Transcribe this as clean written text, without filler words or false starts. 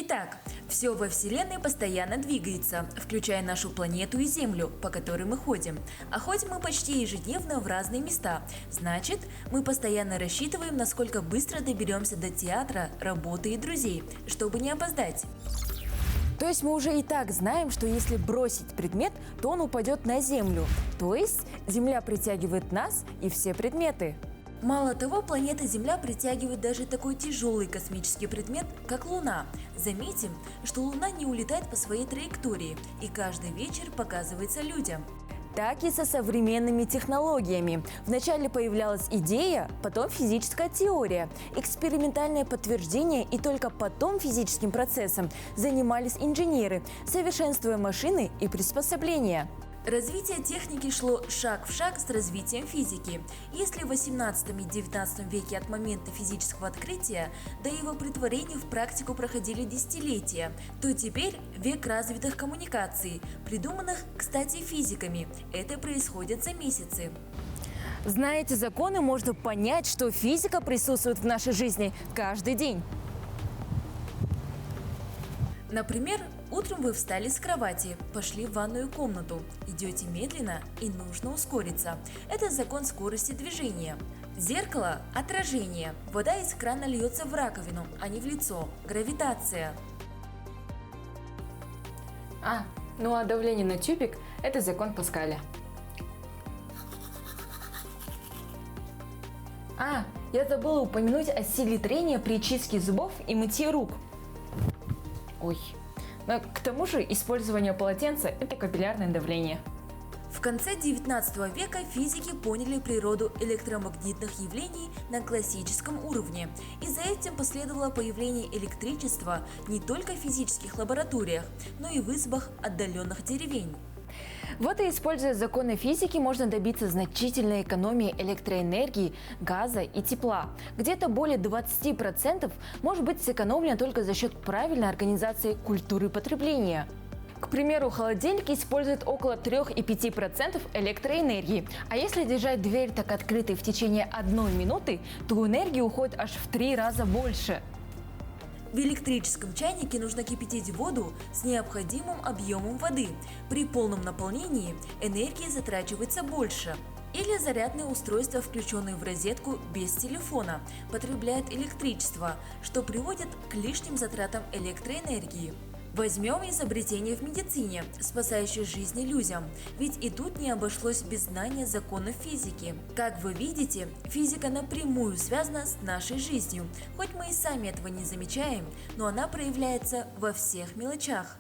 Итак, все во Вселенной постоянно двигается, включая нашу планету и Землю, по которой мы ходим. А ходим мы почти ежедневно в разные места. Значит, мы постоянно рассчитываем, насколько быстро доберемся до театра, работы и друзей, чтобы не опоздать. То есть мы уже и так знаем, что если бросить предмет, то он упадет на Землю. То есть Земля притягивает нас и все предметы. Мало того, планета Земля притягивает даже такой тяжелый космический предмет, как Луна. Заметим, что Луна не улетает по своей траектории и каждый вечер показывается людям. Так и со современными технологиями. Вначале появлялась идея, потом физическая теория, экспериментальное подтверждение, и только потом физическим процессом занимались инженеры, совершенствуя машины и приспособления. Развитие техники шло шаг в шаг с развитием физики. Если в 18 и 19 веке от момента физического открытия до его претворения в практику проходили десятилетия, то теперь век развитых коммуникаций, придуманных, кстати, физиками. Это происходит за месяцы. Зная эти законы, можно понять, что физика присутствует в нашей жизни каждый день. Например, утром вы встали с кровати, пошли в ванную комнату, идете медленно и нужно ускориться. Это закон скорости движения. Зеркало – отражение. Вода из крана льется в раковину, а не в лицо. Гравитация. Ну а давление на тюбик – это закон Паскаля. Я забыла упомянуть о силе трения при чистке зубов и мытье рук. Но к тому же использование полотенца – это капиллярное давление. В конце 19 века физики поняли природу электромагнитных явлений на классическом уровне, и за этим последовало появление электричества не только в физических лабораториях, но и в избах отдаленных деревень. Вот и используя законы физики, можно добиться значительной экономии электроэнергии, газа и тепла. Где-то более 20% может быть сэкономлено только за счет правильной организации культуры потребления. К примеру, холодильник использует около 3,5% электроэнергии, а если держать дверь так открытой в течение 1 минуты, то энергии уходит аж в 3 раза больше. В электрическом чайнике нужно кипятить воду с необходимым объемом воды. При полном наполнении энергии затрачивается больше. Или зарядное устройство, включенное в розетку без телефона, потребляет электричество, что приводит к лишним затратам электроэнергии. Возьмем изобретение в медицине, спасающее жизни людям, ведь и тут не обошлось без знания законов физики. Как вы видите, физика напрямую связана с нашей жизнью, хоть мы и сами этого не замечаем, но она проявляется во всех мелочах.